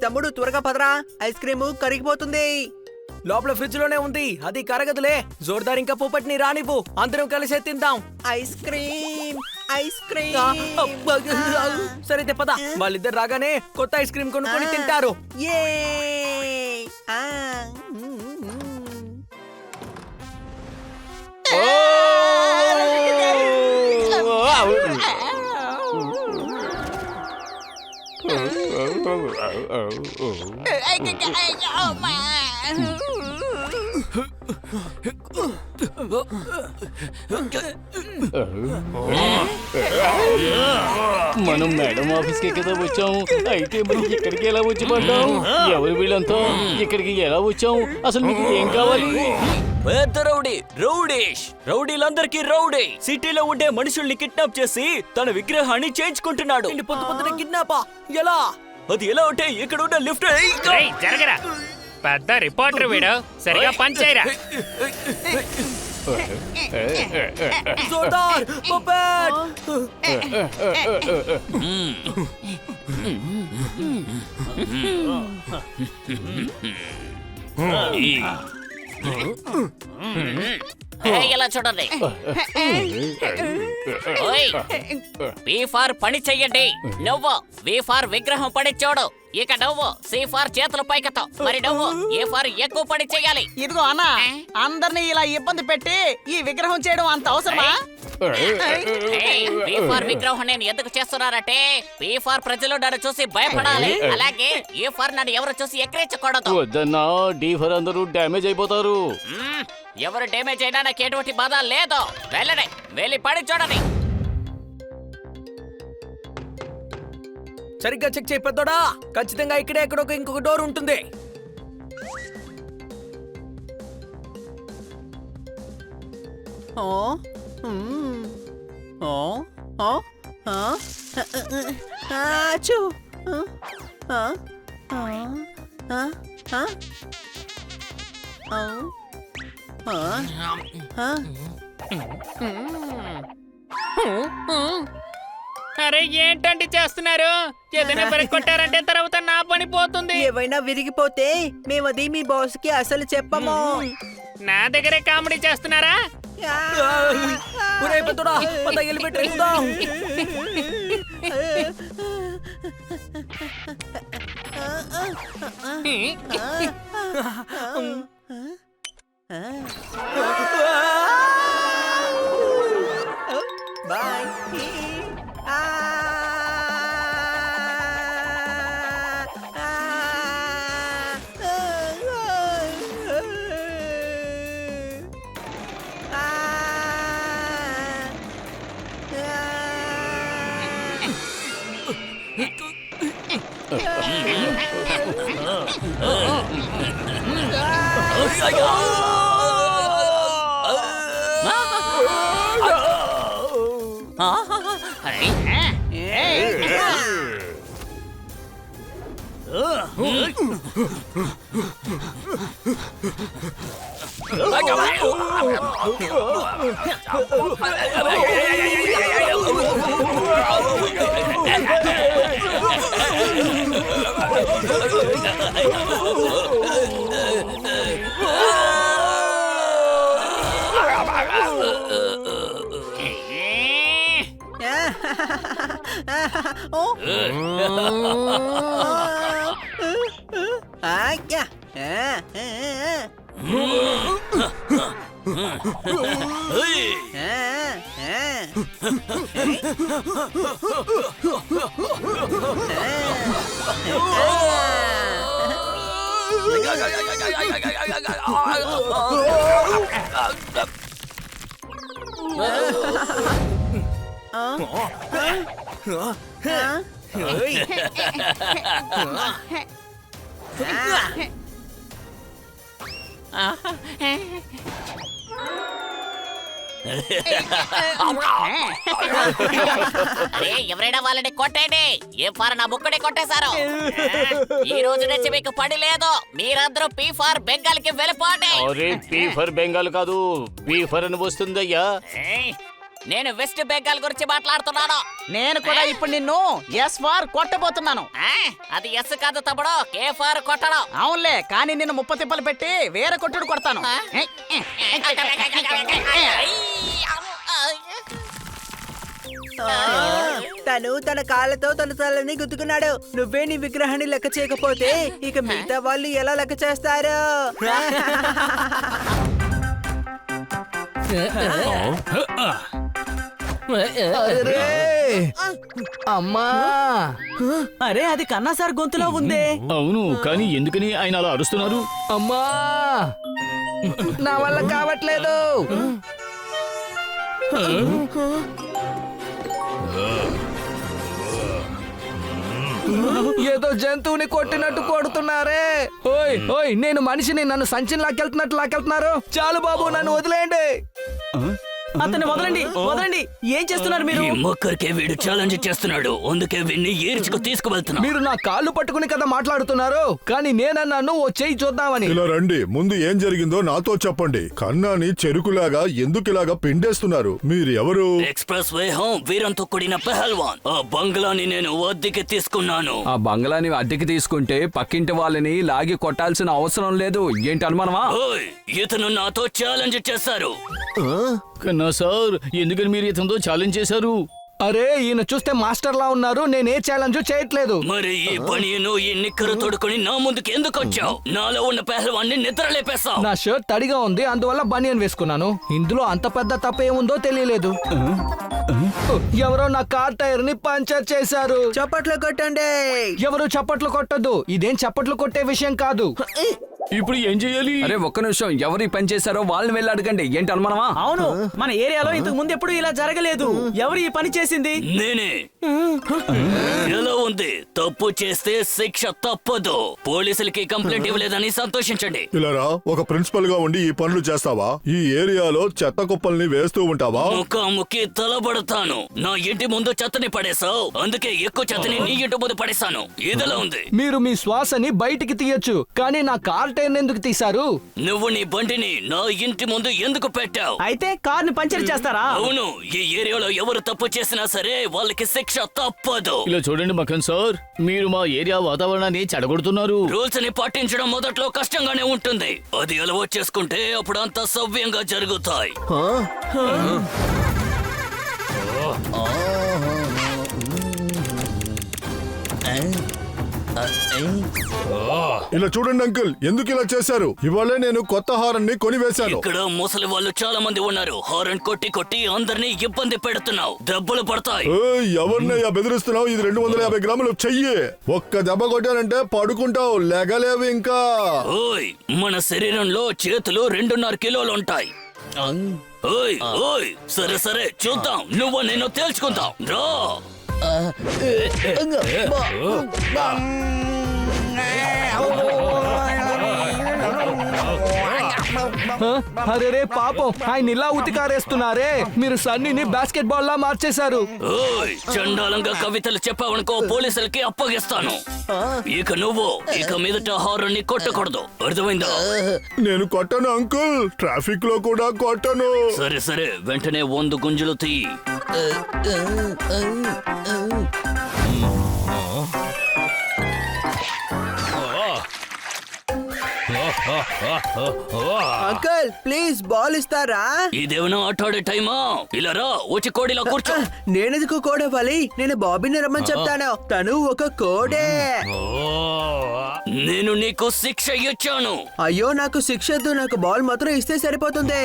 తమ్ముడు త్వరగా పదరా, ice cream కరిగిపోతుంది. లోపల ఫ్రిడ్జ్ లోనే ఉంది, అది కరగదులే. జోర్దార్ ఇంకా పోపట్ని రానివ్వు, అందరం కలిసే తిందాం. Ice cream ice cream. సరైతే పద, వాళ్ళిద్దరు రాగానే కొత్త ఐస్ క్రీమ్ కొనుక్కొని తింటారు. మనం మేడం ఆఫీస్కి కదా వచ్చాం, అయితే మరి ఇక్కడికి ఎలా వచ్చి పడ్డాం? ఎవరు వీళ్ళంతా? ఇక్కడికి ఎలా వచ్చాం? అసలు మీకు ఏం కావాలి? పెద్ద రౌడీ రౌడీష్, రౌడీలందరికీ రౌడీ సిటీలో ఉండే మనుషుల్ని కిడ్నాప్ చేసి తన విగ్రహాన్ని చేయించుకుంటున్నాడు. పొద్దున కిడ్నాపా? ఎలా? అది ఎలా అంటే ఇక్కడ ఉన్న లిఫ్ట్. జరగరా, పెద్ద రిపోర్టర్ వీడు, సరిగా పని చేయరా. జోర్దార్, పోపట్. ఇలా చూడండి. బి ఫార్ పని చెయ్యండి, నువ్వు వి ఫార్ విగ్రహం పని చూడు, ఇక నువ్వు సి ఫార్ చేతులు పైకెత్తావు, మరి నువ్వు ఏ ఫార్ ఎక్కువ పని చెయ్యాలి. ఇదిగో అన్నా, అందరినీ ఇలా ఇబ్బంది పెట్టి ఈ విగ్రహం చేయడం అంత అవసరమా? బి ఫార్ విగ్రహం నేను ఎందుకు చేస్తున్నానంటే బి ఫార్ ప్రజలు నన్ను చూసి భయపడాలి, అలాగే ఏ ఫార్ నన్ను ఎవరు చూసి ఎక్కిరించకూడదు. వద్దన్నా, డి ఫర్ అందరూ డ్యామేజ్ అయిపోతారు. ఎవరు డ్యామేజ్ అయినా నాకు ఎటువంటి బాధ లేదు. వెళ్ళండి, వెళ్ళి పడి చూడండి. సరిగ్గా చెక్ చేయి పెద్దోడా, ఖచ్చితంగా ఇక్కడే ఎక్కడో ఇంకొక డోర్ ఉంటుంది. అరే ఏంటండి చేస్తున్నారు? ఏదైనా కొట్టారంటే తర్వాత నా పని పోతుంది. ఏవైనా విరిగిపోతే మేమది మీ బాస్ కి అసలు చెప్పము. నా దగ్గరే కామెడీ చేస్తున్నారా? పెద్దోడా, పద ఎలివేటర్ ఎక్కుదాం. బాయ్. అరే ఎవరైనా వాళ్ళని కొట్టండి. ఏ ఫార్ నా బుక్కడే కొట్టేశారు. ఈ రోజు నుంచి మీకు పని లేదు. మీరందరూ పీ ఫార్ బెంగాల్ కి వెళ్ళిపోండి. అరే పీ ఫర్ బెంగాల్ కాదు, బీ ఫర్ అని వస్తుందయ్యా. నేను వెస్ట్ బెంగాల్ గురించి మాట్లాడుతున్నాను. నేను కూడా ఇప్పుడు నిన్ను ఎస్ ఫార్ కొట్టబోతున్నాను. అది ఎస్ కాదు తమ్ముడు, కే ఫార్ కొట్టడం. అవునులే, కానీ నిన్ను ముప్ప తిప్పలు పెట్టి వేరే కొట్టుడు కొడతాను. తను తన కాళ్ళతో తన తలని గుద్దుకున్నాడు. నువ్వే నీ విగ్రహాన్ని లెక్క చేయకపోతే ఇక మిగతా వాళ్ళు ఎలా లెక్క చేస్తారు? అమ్మా, అరే అది కన్నా సార్ గొంతులో ఉందే. అవును, కానీ ఎందుకని ఆయన అలా అరుస్తున్నారు? అమ్మా, నా వల్ల కావట్లేదు. ఏదో జంతువుని కొట్టినట్టు కొడుతున్నారే. ఓయ్ ఓయ్, నేను మనిషిని, నన్ను సంచిని లాక్కెళ్తున్నట్టు లాక్కెళ్తున్నారు. చాలు బాబు, నన్ను వదిలేయండి. అతన్ని వదలండి, వదలండి. ఏం చేస్తున్నారు మీరు? ఒక్కరికే వీడు ఛాలెంజ్ చేస్తున్నాడు, అందుకే వీడిని ఏర్చుకు తీసుకువెళ్తున్నా. మీరు నా కాళ్ళు పట్టుకుని కదా మాట్లాడుతున్నారు, కానీ నేనన్నాను ఓ చెయ్యి చూద్దామని. ఇలా రండి, ముందు ఏం జరిగిందో నాతో చెప్పండి. కన్నాని చెరుకులాగా ఎందుకిలాగా పిండేస్తున్నారు? మీరు ఎవరు? ఎక్స్ప్రెస్ వే హోం వీరంతో కూడిన పెహల్వాన్. ఆ బంగ్లాని నేను అద్దెకి తీసుకున్నాను. ఆ బంగ్లాని అద్దెకి తీసుకుంటే పక్కింటి వాళ్ళని లాగి కొట్టాల్సిన అవసరం లేదు. ఏంటి అనుమానమా? ఓయ్, ఇతను నాతో ఛాలెంజ్ చేశారు. కన్నా సార్, ఎందుకని మీరు ఇతనితో ఛాలెంజ్ చేశారు? అరే, ఈయన చూస్తే మాస్టర్ లా ఉన్నారు. నేనే ఛాలెంజ్ చేయట్లేదు. మరి ఈ పనిను ఈ నిక్కరు తోడుకొని నా ముందుకు ఎందుకు వచ్చావు? నాలో ఉన్న పెహల్వాన్ని నిద్ర లేపేశావు. నా షర్ట్ తడిగా ఉంది, అందువల్ల బనియన్ వేసుకున్నాను. ఇందులో అంత పెద్ద తప్పేముందో తెలియలేదు. ఎవరో నా కార్ టైర్ ని పంచర్ చేశారు. చప్పట్లు కొట్టండి. ఎవరు చప్పట్లు కొట్టద్దు. ఇదేం చప్పట్లు కొట్టే విషయం కాదు. ఇప్పుడు ఏం చేయాలి? అరే ఒక్క నిమిషం, ఎవరు ఈ పని చేశారో వాళ్ళని వెళ్ళి అడగండి. ఏంటి అనుమానమా? అవును, మన ఏరియాలో ఇంతకు ముందు ఎప్పుడు ఇలా జరగలేదు. ఎవరు ఈ పని చేసింది? నేనే. ఎలా ఉంది? తప్పు చేస్తే శిక్ష తప్పదు. పోలీసులకి కంప్లైంట్ ఇవ్వలేదని సంతోషించండి. ఇలా రా, ఒక ప్రిన్సిపల్ గా ఉండి ఈ పనులు చేస్తావా? ఈ ఏరియాలో చెత్త కుప్పల్ని వేస్తూ ఉంటావా? ముఖాముఖి తలబడతాను. నా ఇంటి ముందు చెత్తని పడేశావు, అందుకే ఎక్కువ చెత్తని నీ ఇంటి ముందు పడేశాను. ఇదిలా ఉంది. మీరు మీ శ్వాసని బయటికి తీయొచ్చు, కానీ నా కార్ టైర్ ఎందుకు తీశారు? నువ్వు నీ బండిని నా ఇంటి ముందు ఎందుకు పెట్టావు? అయితే కార్ ని పంచర్ చేస్తారా? అవును, ఈ ఏరియాలో ఎవరు తప్పు చేసినా సరే వాళ్ళకి శిక్ష తప్పదు. ఇలా చూడండి మఖన్ సార్, మీరు మా ఏరియా వాతావరణాన్ని చెడగొడుతున్నారు. రూల్స్ ని పాటించడం మొదట్లో కష్టంగానే ఉంటుంది. అది అలవాటు చేసుకుంటే అప్పుడు అంతా సవ్యంగా జరుగుతాయి. ఇలా చూడండి అంకుల్, ఎందుకు ఇలా చేశారు? ఇవాళే నేను కొత్త హారాన్ని కొనివేశాను. ఇక్కడ ముసలి వాళ్ళు చాలా మంది ఉన్నారు. హారన్ కొట్టి కొట్టి అందరినీ ఇబ్బంది పెడుతున్నావు. దెబ్బలు పడతాయి. ఏయ్, ఎవరినయ్యా బెదిరిస్తున్నావు? ఇది 250 గ్రాములు చెయ్యి. ఒక్క దెబ్బ కొట్టానంటే పడుకుంటావు, లెగలేవు ఇంకా. ఓయ్, మన శరీరంలో చేతులు 2.5 కిలోలు ఉంటాయి. ఓయ్ ఓయ్, సరే సరే చూద్దాం, నువ్వు నేను తేల్చుకుందాం. రా. అరే రే పాపం, ఆయన ఇలా ఉతికారేస్తున్నారే. మీరు సన్నీని బాస్కెట్ బాల్ లా మార్చేశారు. ఓయ్, చండాలంగా కవితలు చెప్పావనుకో పోలీసులకి అప్పగిస్తాను. ఇక నువ్వు ఇక మీదట హారన్ని కొట్టకూడదు, అర్థమైందా? నేను కొట్టను అంకుల్, ట్రాఫిక్ లో కూడా కొట్టను. సరే సరే, వెంటనే 100 గుంజలు తీ. అంకుల్ ప్లీజ్ బాల్ ఇస్తారా? ఇదేమైనా ఆటాడే టైమా? ఇలా రా, వచ్చి కోడిలా కూర్చో. నేనెందుకు కోడవ్వాలి? నేను బాబీని రమ్మని చెప్తాను. తను ఒక కోడే. నేను నీకు శిక్ష ఇచ్చాను. అయ్యో, నాకు శిక్షద్దు, నాకు బాల్ మాత్రం ఇస్తే సరిపోతుంది.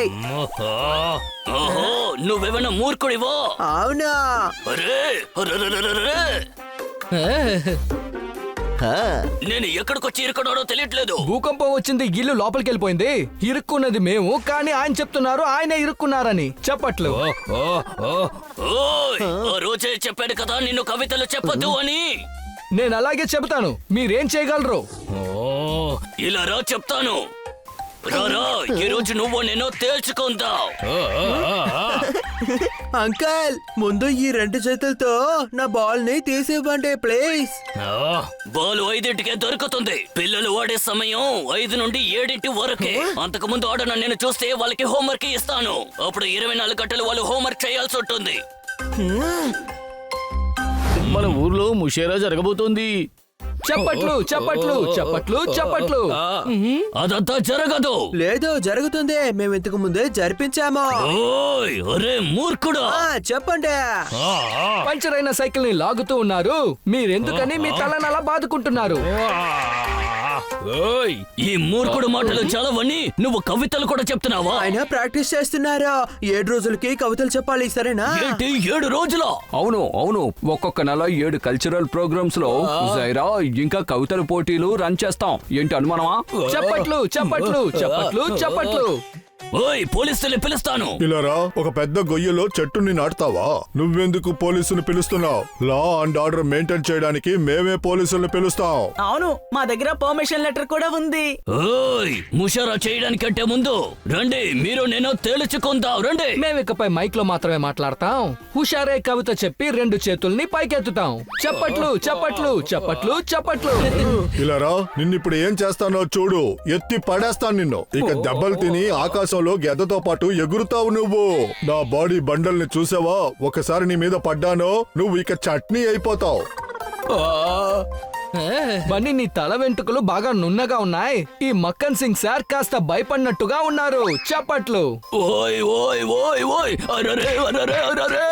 ఓహో, నువ్వేమైనా మూర్ఖుడివో? అవునా? అరే అరెరెరెరెరె. నేను ఎక్కడికొచ్చి ఇరుకున్నాడో తెలియట్లేదు. భూకంపం వచ్చింది, ఇల్లు లోపలికి వెళ్ళిపోయింది. ఇరుక్కున్నది మేము, కానీ ఆయన చెప్తున్నారు ఆయనే ఇరుక్కున్నారని. చెప్పట్లు. ఓయ్, ఆ రోజే చెప్పాడు కదా నిన్ను కవితలు చెప్పొద్దు అని. నేను అలాగే చెబుతాను, మీరేం చేయగలరు? ఇలా రా చెప్తాను. రారా ఈ రోజు నువ్వు నేను తేల్చుకుందాం. అంకల్ ముందు ఈ 2 చేతులతో నా బాల్ ని తీసివ్వండి ప్లీజ్. బాలు 5ంటికే దొరుకుతుంది. పిల్లలు ఆడే సమయం 5 నుండి 7 వరకే. అంతకు ముందు ఆడను నేను చూస్తే వాళ్ళకి హోంవర్క్ ఇస్తాను. అప్పుడు 24 గంటలు వాళ్ళు హోంవర్క్ చేయాల్సి ఉంటుంది. మన ఊర్లో ముషేరా జరగబోతోంది. చప్పట్లు చప్పట్లు చప్పట్లు చప్పట్లు. అదంతా జరగదు. లేదు జరుగుతుంది, మేము ఇంతకు ముందే జరిపించాము. ఓయ్ అరే మూర్ఖుడా, చెప్పండి. పంచర్ అయిన సైకిల్ ని లాగుతూ ఉన్నారు. మీరెందుకని మీ తలని అలా బాదుకుంటున్నారు? ఈ మూర్ఖుడు మాటలు చాలవని నువ్వు కవితలు కూడా చెప్తున్నావా? ఆయన ప్రాక్టీస్ చేస్తున్నారు. 7 రోజులకి కవితలు చెప్పాలి, సరేనా? ఏంటి 7 రోజుల? అవును అవును, ఒక్కొక్క నెల 7 కల్చరల్ ప్రోగ్రామ్స్ లో జైరా ఇంకా కవితల పోటీలు రన్ చేస్తాం. ఏంటి అనుమానమా? చప్పట్లు చప్పట్లు చప్పట్లు చప్పట్లు. ఓయ్ పోలీసుల్ని పిలుస్తాను. ఇలారా ఒక పెద్ద గొయ్యలో చెట్టుని నాటుతావా? నువ్వెందుకు పోలీసుని పిలుస్తున్నావు? లా అండ్ ఆర్డర్ మెయింటైన్ చేయడానికి మేమే పోలీసుల్ని పిలుస్తాం. అవును, మా దగ్గర పర్మిషన్ లెటర్ కూడా ఉంది. ఓయ్ ముషారా చేయడానికంటే ముందు రండి, మీరు నేను తేల్చుకుందాం. రండి. మేమికపై మైక్ లో మాత్రమే మాట్లాడతాం. హుషారే కవిత చెప్పి 2 చేతుల్ని పైకెత్తుతాం. చప్పట్లు చప్పట్లు చప్పట్లు చప్పట్లు. ఇలారా నిన్నిప్పుడు ఏం చేస్తానో చూడు. ఎత్తి పడేస్తాను నిన్ను. ఇక దెబ్బలు తిని ఆకాశంలో గెద్దతో పాటు ఎగురుతావు నువ్వు. నా బాడీ బండల్ని చూసావా? ఒకసారి నీ మీద పడ్డానో నువ్వు ఇక చట్నీ అయిపోతావు. బన్నీ, నీ తల వెంట్రుకలు బాగా నున్నగా ఉన్నాయి. ఈ మక్కన్ సింగ్ సార్ కాస్త భయపడినట్టుగా ఉన్నారు. చప్పట్లు. ఓయ్ ఓయ్ ఓయ్ ఓయ్ అరరే అరరే అరరే.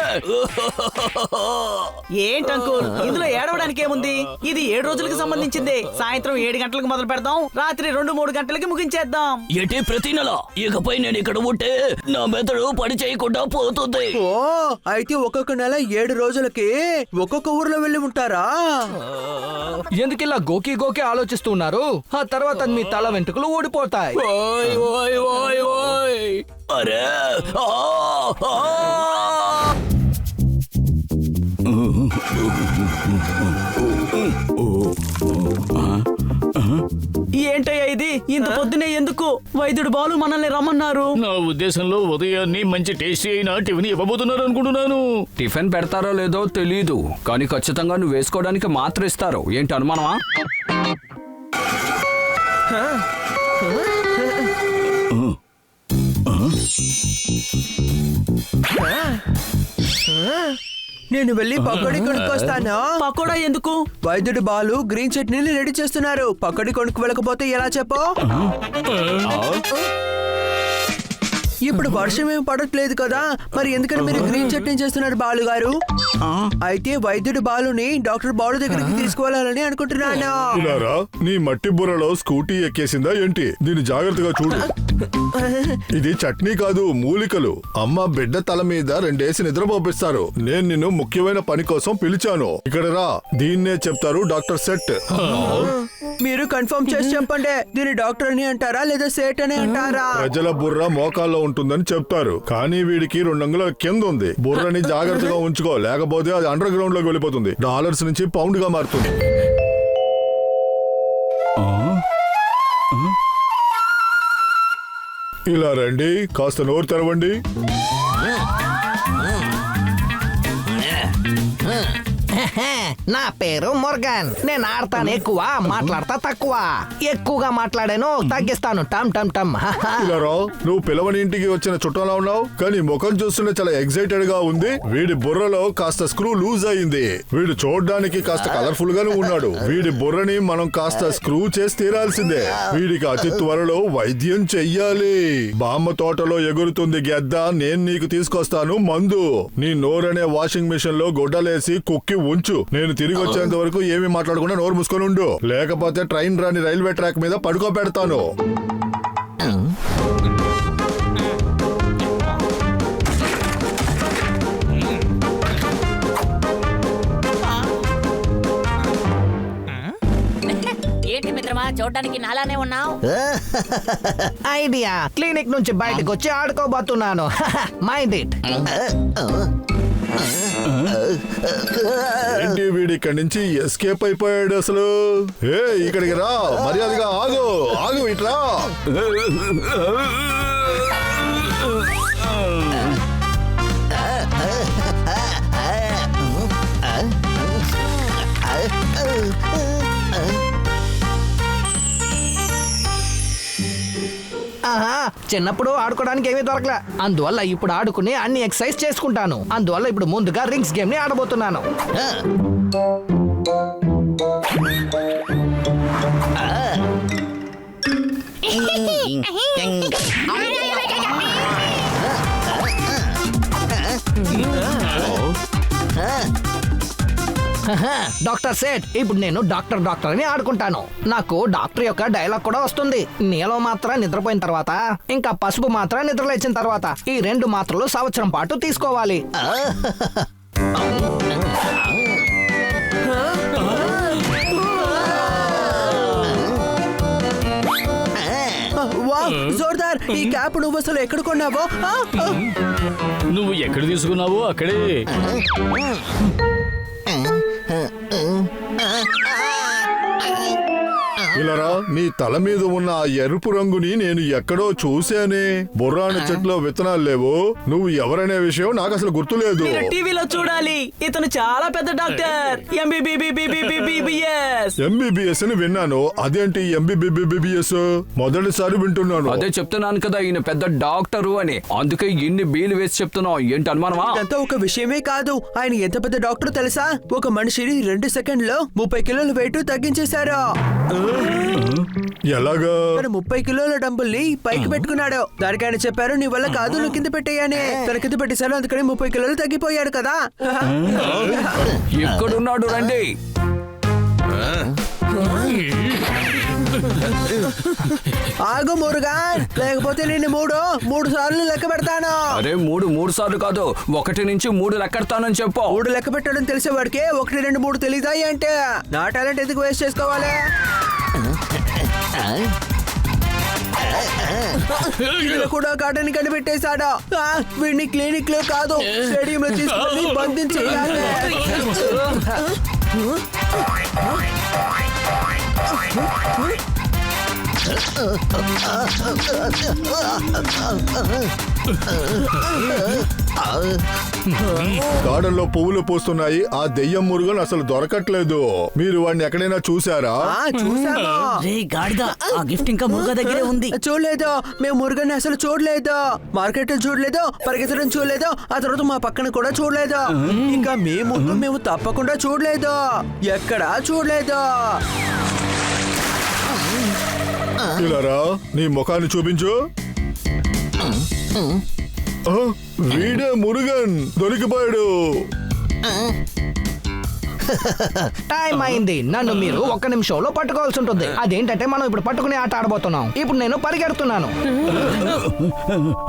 ఏంటంకుల్, ఇందులో ఏడవడానికి ఏముంది? ఇది 7 రోజులకు సంబంధించింది. సాయంత్రం 7 గంటలకు మొదలు పెడదాం, రాత్రి 2-3 గంటలకి ముగించేద్దాం. ఏంటి ప్రతి నెల? ఇకపై నేను ఇక్కడ ఉంటే నా మెదడు పని చేయకుండా పోతుంది. ఓ అయితే ఒక్కొక్క నెల 7 రోజులకి ఒక్కొక్క ఊర్లో వెళ్ళి ఉంటారా? ఎందుకిలా గోకి గోకి ఆలోచిస్తున్నారు? ఆ తర్వాత మీ తల వెంట్రుకలు ఊడిపోతాయి. ఓయ్ ఓయ్ ఓయ్ ఓయ్ అరే ఆ ఆ. ఏంటయ్యా ఇది? ఇంత పొద్దునే ఎందుకు? వైద్యుడు బాలు మనల్ని రమ్మన్నారు. నా ఉద్దేశంలో ఉదయాన్ని మంచి టేస్టీ అయిన టిఫిన్ ఇవ్వబోతున్నారు అనుకుంటున్నాను. టిఫిన్ పెడతారో లేదో తెలీదు, కానీ ఖచ్చితంగా నువ్వు వేసుకోవడానికి మాత్రం ఇస్తారు. ఏంటి అనుమానమా? నేను వెళ్ళి పకోడీ కొనుక్కొస్తాను. పకోడా ఎందుకు? వైద్యుడు బాలు గ్రీన్ చట్నీని రెడీ చేస్తున్నారు. పకోడీ కొనుక్కు వెళ్ళకపోతే ఎలా చెప్పు? ఇప్పుడు వర్షం ఏం పడట్లేదు కదా, మరి ఎందుకని మీరు గ్రీన్ చట్నీ చేస్తున్నారు బాలు గారు? అయితే వైద్యుడు బాలుని డాక్టర్ బాలు దగ్గరికి తీసుకువెళ్ళాలని అనుకుంటున్నాను. ఇలారా నీ మట్టి బుర్రలో స్కూటీ ఎక్కేసిందా ఏంటి? దీన్ని జాగ్రత్తగా చూడు. ఇది చట్నీ కాదు, మూలికలు. అమ్మ బిడ్డ తల మీద 2 వేసి నిద్రపోపిస్తారు. నేను నిన్ను ముఖ్యమైన పని కోసం పిలిచాను. ఇక్కడ రా. దీన్నే చెప్తారు డాక్టర్ సెట్. మీరు కన్ఫర్మ్ చేసి చెప్పండి, దీని డాక్టర్ అని అంటారా లేదా సేట్ అని అంటారా? ప్రజల బుర్ర మోకాల్లో ఉంటుందని చెప్తారు, కానీ వీడికి 2 అంగుళాల కింద ఉంది. బుర్రని జాగ్రత్తగా ఉంచుకో, లేకపోతే అది అండర్ గ్రౌండ్ లోకి వెళ్ళిపోతుంది. డాలర్స్ నుంచి పౌండ్ గా మారుతుంది. ఇలా రండి, కాస్త నోరు తెరవండి. నా పేరు మోర్గన్. నేను ఆడతాను ఎక్కువ, మాట్లాడతా తక్కువ. ఎక్కువగా మాట్లాడాను, తగ్గిస్తాను. టమ్ టమ్ టమ్. ఇలా రా. నువ్వు పిలవని ఇంటికి వచ్చిన చుట్టంలా ఉన్నావు, కానీ ముఖం చూస్తుంటే చాలా ఎక్సైటెడ్ గా ఉంది. వీడి బుర్రలో కాస్త స్క్రూ లూజ్ అయింది. వీడు చూడడానికి కాస్త కలర్ఫుల్ గానే ఉన్నాడు. వీడి బుర్రని మనం కాస్త స్క్రూ చేసి తీరాల్సిందే. వీడికి అతి త్వరలో వైద్యం చెయ్యాలి. బామ్మ తోటలో ఎగురుతుంది గెద్ద, నేను నీకు తీసుకొస్తాను మందు. నీ నోరనే వాషింగ్ మిషన్ లో గొడ్డలేసి కుక్కి ఉంచు. నేను తిరిగి వచ్చేంత వరకు ఏమీ మాట్లాడకుండా నోరు మూసుకొని ఉండు, లేకపోతే ట్రైన్ రాని రైల్వే ట్రాక్ మీద పడుకోబెడతాను. ఏంటి మిత్రమా, చూడడానికి నాలానే ఉన్నావు? ఐడియా. క్లినిక్ నుంచి బయటకు వచ్చి ఆడుకోబోతున్నాను. Mind it. ఏంటి వీడి ఇక్కడి నుంచి ఎస్కేప్ అయిపోయాడు అసలు? ఏ ఇక్కడికి రా, మర్యాదగా ఆగు ఆగు, ఇట్రా. ఆహా, చిన్నప్పుడు ఆడుకోవడానికి ఏమీ దొరకలే, అందువల్ల ఇప్పుడు ఆడుకుని అన్ని ఎక్సర్సైజ్ చేసుకుంటాను. అందువల్ల ఇప్పుడు ముందుగా రింగ్స్ గేమ్ ని ఆడబోతున్నాను. డాక్టర్ సేట్, ఇప్పుడు నేను డాక్టర్ అని ఆడుకుంటాను. నాకు డాక్టర్ యొక్క డైలాగ్ కూడా వస్తుంది. నీలం మాత్రం నిద్రపోయిన తర్వాత, ఇంకా పసుపు మాత్రం నిద్రలేచిన తర్వాత ఈ 2 మాత్రలు సంవత్సరం పాటు తీసుకోవాలి. వావ్, జోర్దార్! ఈ క్యాప్ నువ్వు అసలు ఎక్కడ కొన్నావో? నువ్వు ఎక్కడ తీసుకున్నావో అక్కడే. ఇలారా, నీ తల మీద ఉన్న ఆ ఎరుపు రంగుని నేను ఎక్కడో చూశానే. బొర్రాని చెట్లో విత్తనాలు లేవు. నువ్వు ఎవరనే విషయం నాకు అసలు గుర్తులేదు. మీరు టీవీలో చూడాలి. ఇతను చాలా పెద్ద డాక్టర్. ఎంబీబీఎస్ అని విన్నాను. అదేంటి ఎంబీబీబీఎస్? మొదటిసారి వింటున్నాను. అదే చెప్తున్నాను కదా, ఈయన పెద్ద డాక్టరు అని. అందుకే ఇన్ని బీలు వేసి చెప్తున్నావు. ఏంటి అనుమానమా? ఇదంతా ఒక విషయమే కాదు. ఆయన ఎంత పెద్ద డాక్టర్ తెలుసా? ఒక మనిషిని 2 సెకండ్లో 30 కిలోల వెయిట్ తగ్గించేశారు. ఎలాగా? 30 కిలోల డంబుల్ని పైకి పెట్టుకున్నాడు. దానికి ఆయన చెప్పారు, నీ వల్ల కాదు, నువ్వు కింద పెట్టేయని. తన కింద పెట్టేశారు, అందుకని 30 కిలోలు తగ్గిపోయాడు కదా. ఎక్కడున్నాడు? రండి. ఆగు మురుగన్, లేకపోతే నేను 3 సార్లు లెక్క పెడతాను. అరే 3 సార్లు కాదు, 1 నుంచి 3 లెక్కెడతానని చెప్పు. 3 లెక్క పెట్టడం తెలిసేవాడికి 1, 2, 3 తెలీదా అంటే? నా టాలెంట్ ఎందుకు వేస్ట్ చేసుకోవాలి? వీళ్ళు కూడా కాటన్ కనిపెట్టేశాడు. వీడిని క్లినిక్ లో కాదు, స్టేడియం లో తీసుకుని బంధించేయాలి. గార్డెన్లో పువ్వులు పూస్తున్నాయి. ఆ దెయ్యం మురుగన్ అసలు దొరకట్లేదు. మీరు వాడిని ఎక్కడైనా చూసారా? చూసాను. గాడిద, ఆ గిఫ్ట్ ఇంకా మురుగా దగ్గరే ఉంది. చూడలేదు, మేము మురుగన్ అసలు చూడలేదు. మార్కెట్ చూడలేదు, పరిగెత్తడం చూడలేదు, ఆ తర్వాత మా పక్కన కూడా చూడలేదు. ఇంకా మేము తప్పకుండా చూడలేదు, ఎక్కడా చూడలేదు. ఇలారా, నీ ముఖాన్ని చూపించు. వీడే మురుగన్ దొరికిపోయాడు. టైం అయింది. నన్ను మీరు 1 నిమిషంలో పట్టుకోవాల్సి ఉంటుంది. అదేంటంటే మనం ఇప్పుడు పట్టుకునే ఆట ఆడబోతున్నాం. ఇప్పుడు నేను పరిగెడుతున్నాను.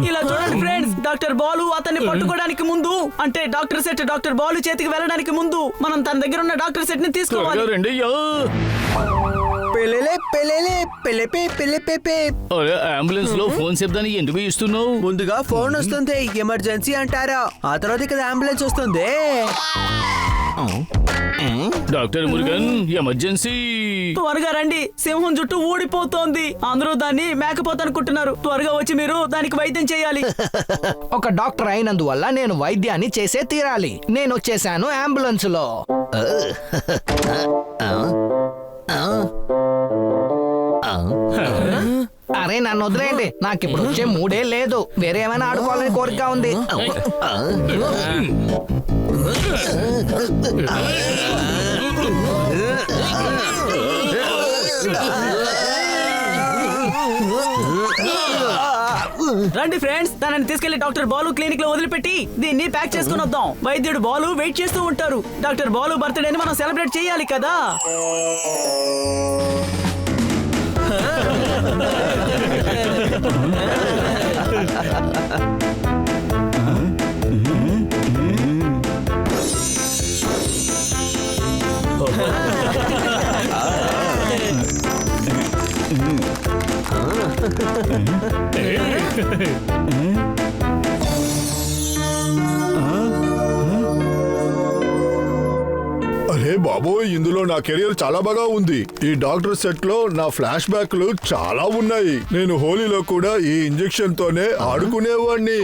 ఇలా చూడండి ఫ్రెండ్స్, డాక్టర్ బాలు అతన్ని పట్టుకోవడానికి ముందు, అంటే డాక్టర్ సెట్ డాక్టర్ బాలు చేతికి వెళ్ళడానికి ముందు మనం తన దగ్గర ఉన్న డాక్టర్ సెట్ ని తీసుకోవాలి. అంబులెన్స్ లో ఫోన్ శబ్దాన్ని ఎందుకు ఇస్తున్నావు? ముందుగా ఫోన్ వస్తుంది, ఎమర్జెన్సీ అంటారా. ఆ తర్వాత ఇక్కడ అంబులెన్స్ వస్తుంది. Doctor Murugan, emergency. త్వరగా రండి, సింహం జుట్టు ఊడిపోతోంది. అందరూ దాన్ని మేకపోత అనుకుంటున్నారు. త్వరగా వచ్చి మీరు దానికి వైద్యం చేయాలి. ఒక డాక్టర్ అయినందువల్ల నేను వైద్యాన్ని చేసే తీరాలి. నేను వచ్చేసాను అంబులెన్స్ లో. అరే నన్ను వదిలేయండి, నాకు ఇప్పుడు వచ్చే మూడే లేదు. వేరే ఏమైనా ఆడుకోవాలని కోరిక ఉంది. రండి ఫ్రెండ్స్, తనని తీసుకెళ్లి డాక్టర్ బాలు క్లినిక్ లో వదిలిపెట్టి దీన్ని ప్యాక్ చేసుకుని వద్దాం. వైద్యుడు బాలు వెయిట్ చేస్తూ ఉంటారు. డాక్టర్ బాలు బర్త్డేని మనం సెలబ్రేట్ చేయాలి కదా. హే బాబోయ్, ఇందులో నా కెరియర్ చాలా బాగా ఉంది. ఈ డాక్టర్ సెట్ లో నా ఫ్లాష్ బ్యాక్లు చాలా ఉన్నాయి. నేను హోలీలో కూడా ఈ ఇంజెక్షన్ తోనే ఆడుకునేవాడిని.